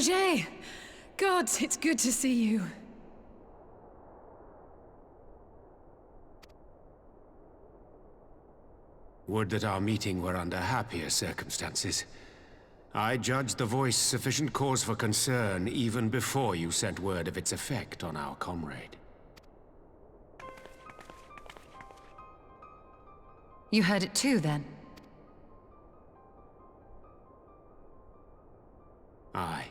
Roger! God, it's good to see you. Would that our meeting were under happier circumstances. I judged the voice sufficient cause for concern even before you sent word of its effect on our comrade. You heard it too, then? Aye.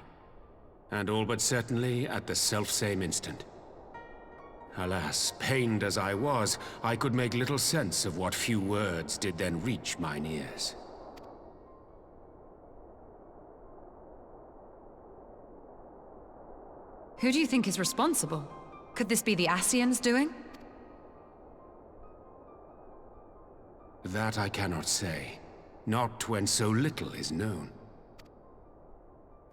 And all but certainly at the selfsame instant. Alas, pained as I was, I could make little sense of what few words did then reach mine ears. Who do you think is responsible? Could this be the Ascians doing? That I cannot say. Not when so little is known.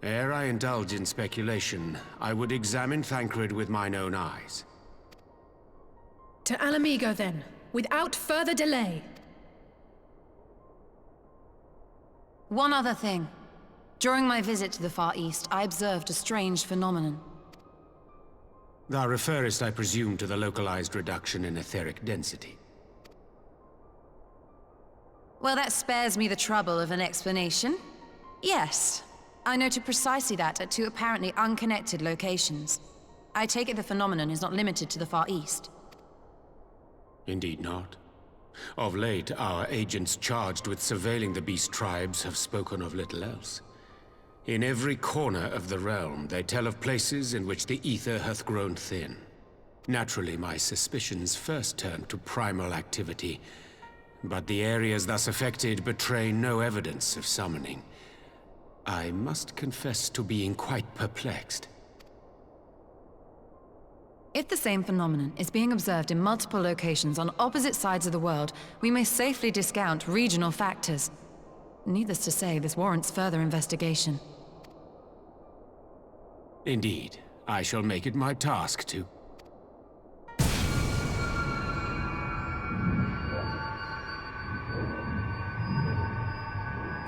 Ere I indulge in speculation, I would examine Thancred with mine own eyes. To Alamigo, then, without further delay. One other thing. During my visit to the Far East, I observed a strange phenomenon. Thou referest, I presume, to the localized reduction in etheric density. Well, that spares me the trouble of an explanation. Yes, I noted precisely that at two apparently unconnected locations. I take it the phenomenon is not limited to the Far East. Indeed not. Of late, our agents charged with surveilling the beast tribes have spoken of little else. In every corner of the realm, they tell of places in which the ether hath grown thin. Naturally, my suspicions first turned to primal activity, but the areas thus affected betray no evidence of summoning. I must confess to being quite perplexed. If the same phenomenon is being observed in multiple locations on opposite sides of the world, we may safely discount regional factors. Needless to say, this warrants further investigation. Indeed, I shall make it my task to...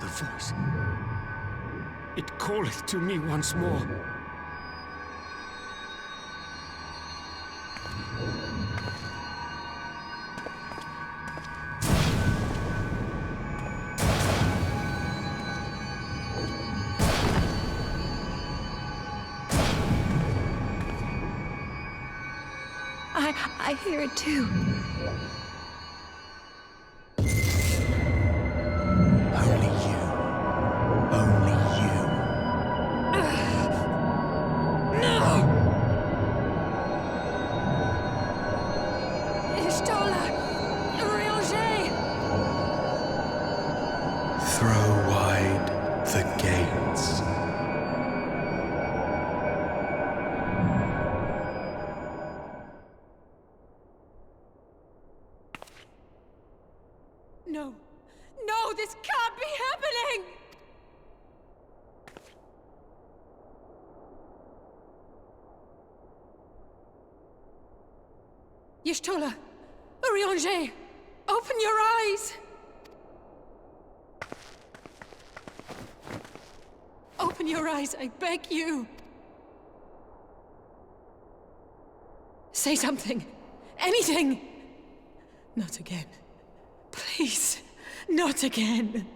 The voice. It calleth to me once more. I hear it too. Only you. Only you. No! Ishtola! Urianger! Throw wide the gates. No! No, this can't be happening! Y'shtola! Urianger! Open your eyes! Open your eyes, I beg you! Say something! Anything! Not again. Please, not again.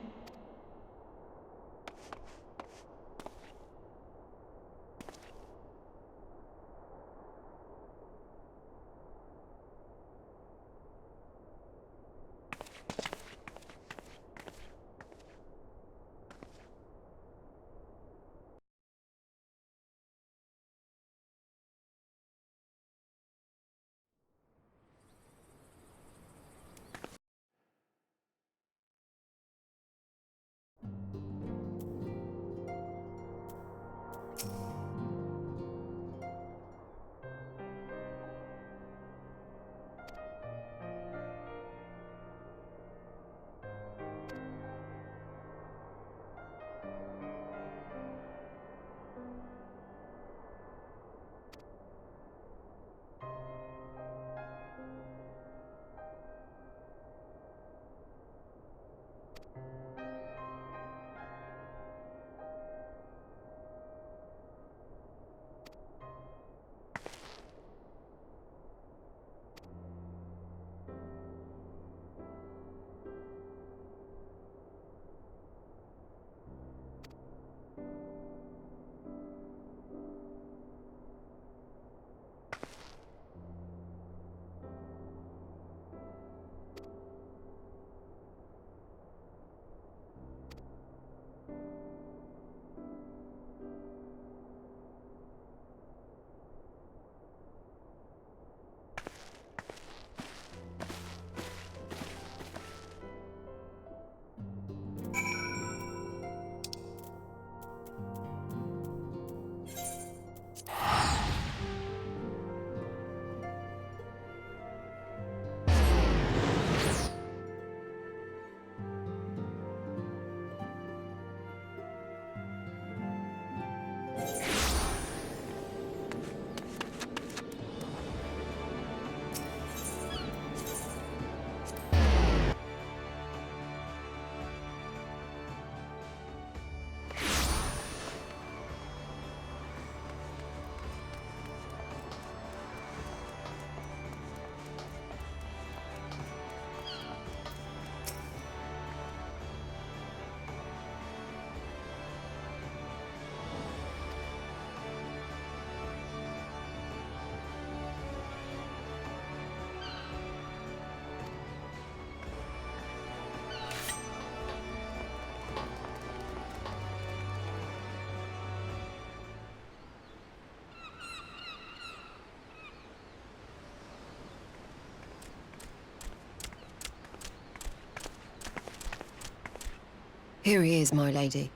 Here he is, my lady.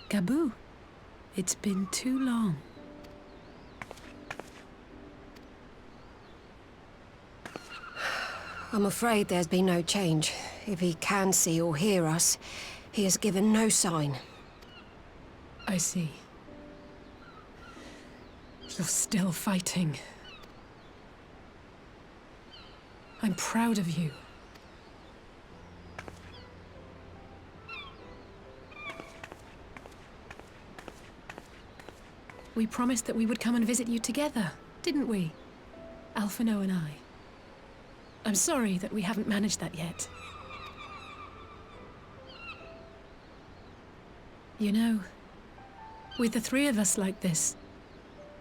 Gabu, it's been too long. I'm afraid there's been no change. If he can see or hear us, he has given no sign. I see. You're still fighting. I'm proud of you. We promised that we would come and visit you together, didn't we? Alphino and I. I'm sorry that we haven't managed that yet. You know, with the three of us like this,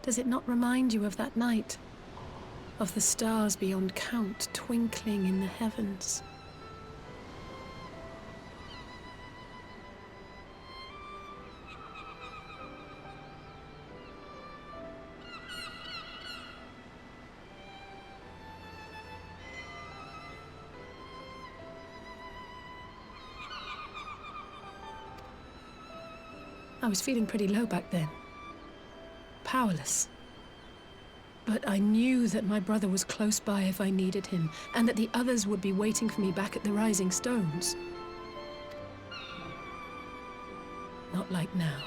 does it not remind you of that night? Of the stars beyond count twinkling in the heavens? I was feeling pretty low back then. Powerless. But I knew that my brother was close by if I needed him, and that the others would be waiting for me back at the Rising Stones. Not like now.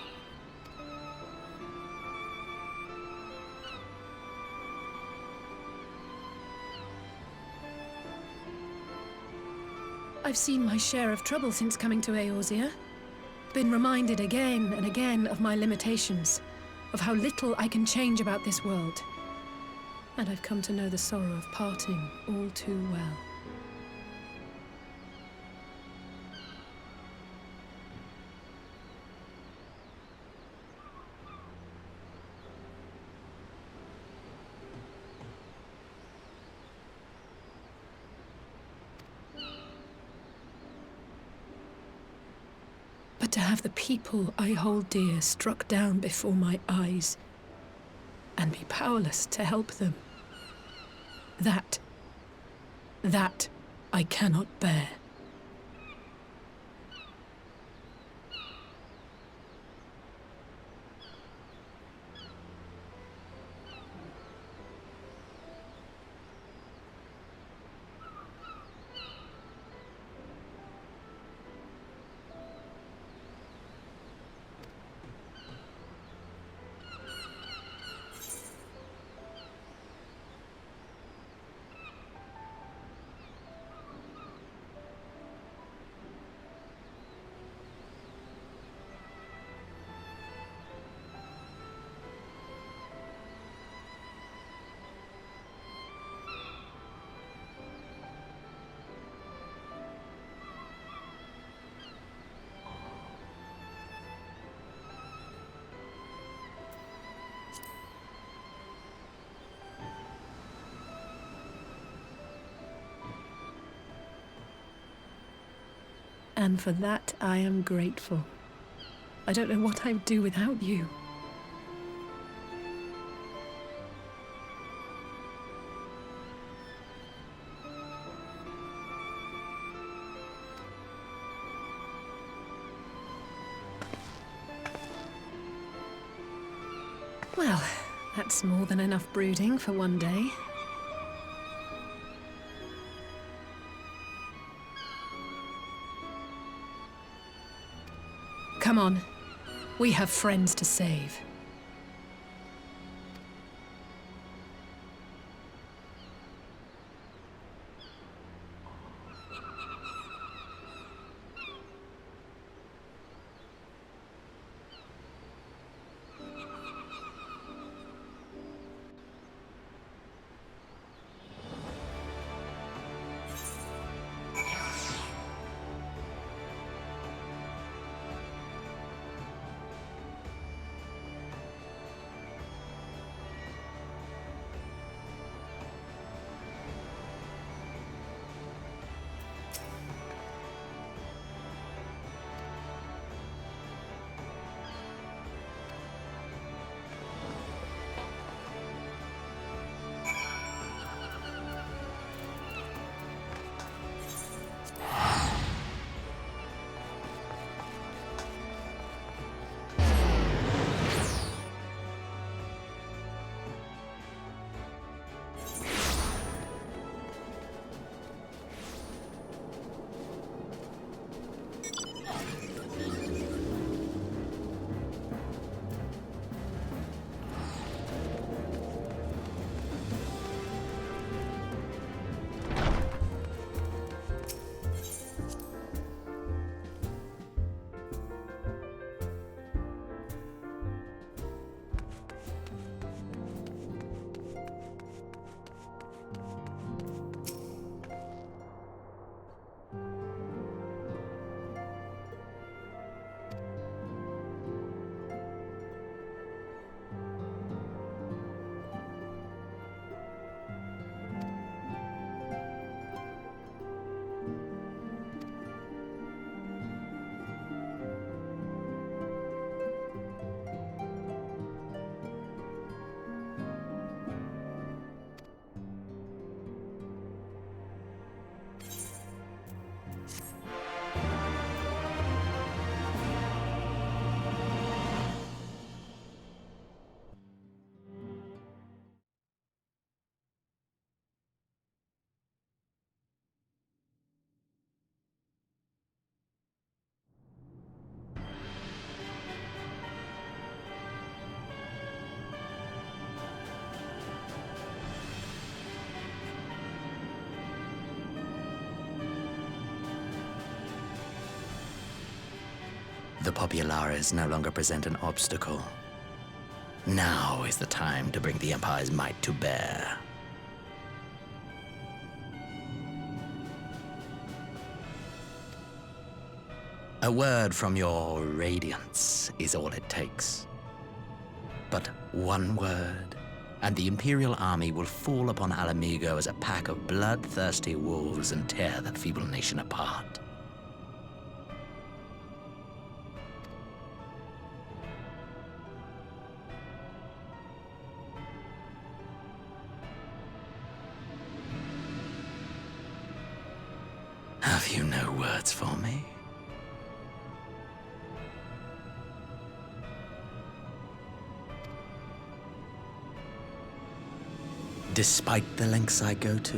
I've seen my share of trouble since coming to Eorzea. Been reminded again and again of my limitations, of how little I can change about this world. And I've come to know the sorrow of parting all too well. But to have the people I hold dear struck down before my eyes, and be powerless to help them, that I cannot bear. And for that, I am grateful. I don't know what I would do without you. Well, that's more than enough brooding for one day. Come on. We have friends to save. The Populares no longer present an obstacle. Now is the time to bring the Empire's might to bear. A word from your Radiance is all it takes. But one word, and the Imperial army will fall upon Alamigo as a pack of bloodthirsty wolves and tear that feeble nation apart. Have you no words for me? Despite the lengths I go to,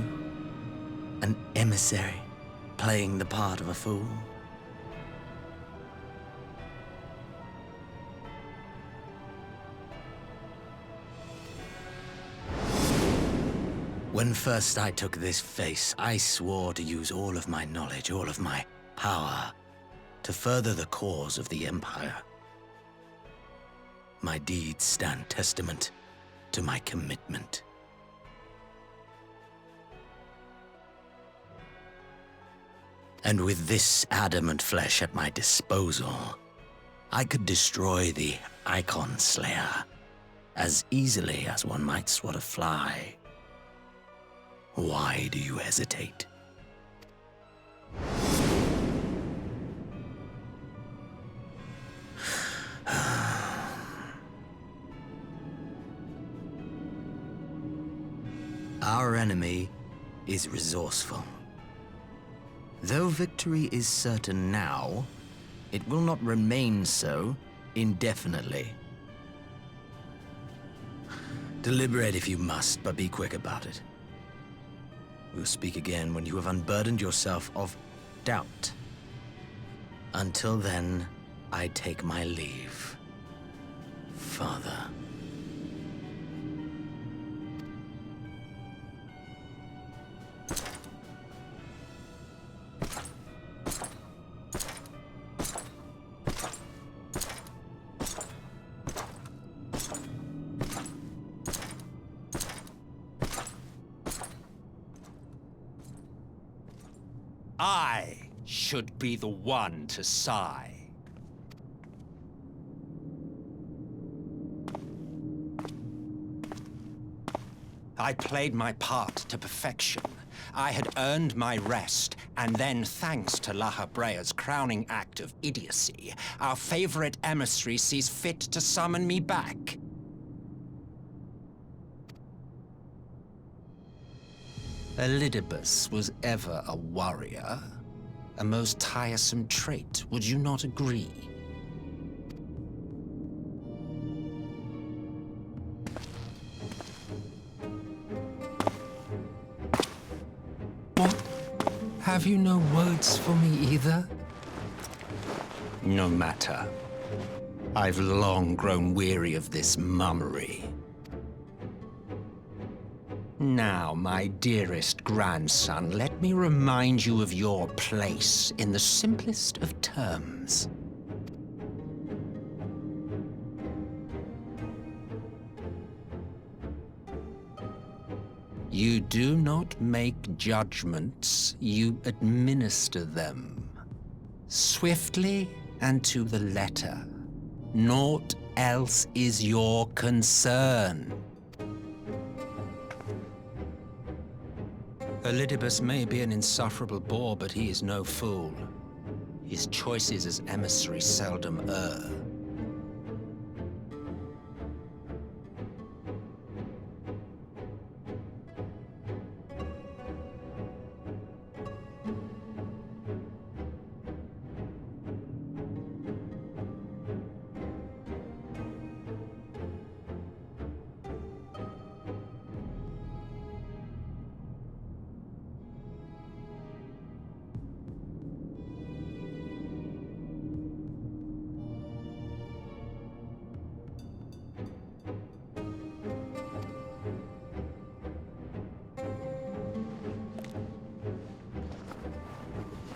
an emissary playing the part of a fool. When first I took this face, I swore to use all of my knowledge, all of my power, to further the cause of the Empire. My deeds stand testament to my commitment. And with this adamant flesh at my disposal, I could destroy the Icon Slayer as easily as one might swat a fly. Why do you hesitate? Our enemy is resourceful. Though victory is certain now, it will not remain so indefinitely. Deliberate if you must, but be quick about it. We'll speak again when you have unburdened yourself of doubt. Until then, I take my leave, Father. I should be the one to sigh. I played my part to perfection. I had earned my rest, and then, thanks to La Habrea's crowning act of idiocy, our favorite emissary sees fit to summon me back. Elidibus was ever a warrior. A most tiresome trait, would you not agree? What? Have you no words for me either? No matter. I've long grown weary of this mummery. Now, my dearest grandson, let me remind you of your place in the simplest of terms. You do not make judgments, you administer them. Swiftly and to the letter. Naught else is your concern. Elidibus may be an insufferable bore, but he is no fool. His choices as emissary seldom err.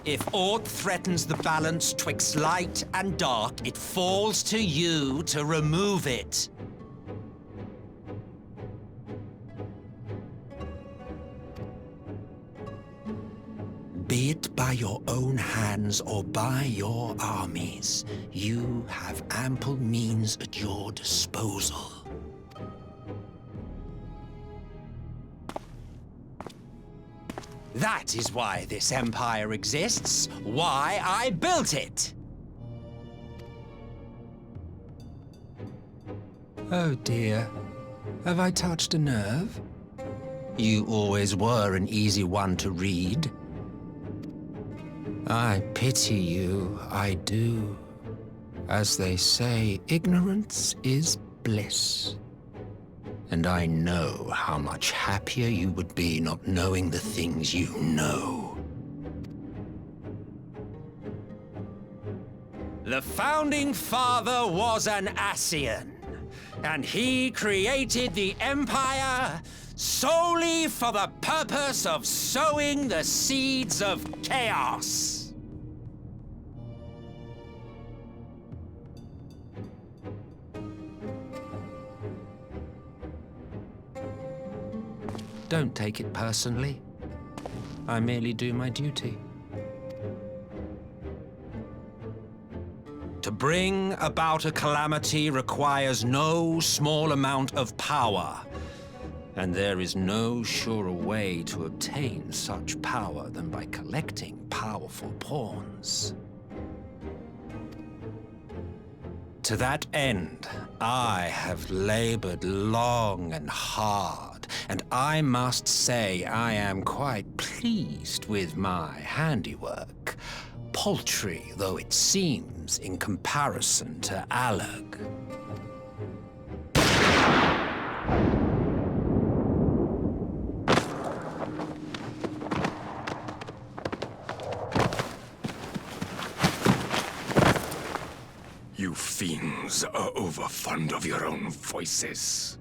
If aught threatens the balance twixt light and dark, it falls to you to remove it. Be it by your own hands or by your armies, you have ample means at your disposal. That is why this empire exists, why I built it! Oh dear, have I touched a nerve? You always were an easy one to read. I pity you, I do. As they say, ignorance is bliss. And I know how much happier you would be not knowing the things you know. The Founding Father was an Ascian, and he created the Empire solely for the purpose of sowing the seeds of chaos. Don't take it personally. I merely do my duty. To bring about a calamity requires no small amount of power, and there is no surer way to obtain such power than by collecting powerful pawns. To that end, I have labored long and hard, and I must say I am quite pleased with my handiwork, paltry though it seems in comparison to Alag. You fiends are overfond of your own voices.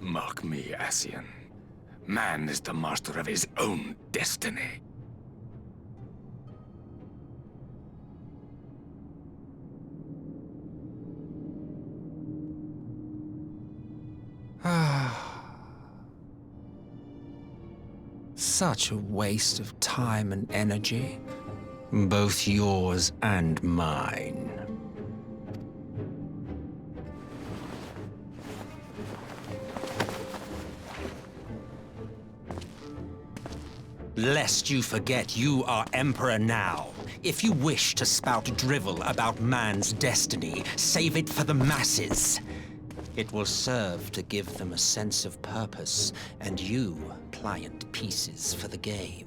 Mark me, Ascian. Man is the master of his own destiny. Such a waste of time and energy, both yours and mine. Lest you forget you are Emperor now. If you wish to spout drivel about man's destiny, save it for the masses. It will serve to give them a sense of purpose, and you pliant pieces for the game.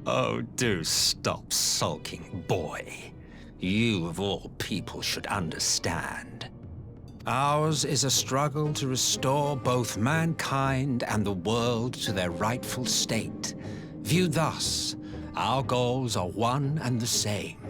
Oh, do stop sulking, boy. You, of all people, should understand. Ours is a struggle to restore both mankind and the world to their rightful state. Viewed thus, our goals are one and the same.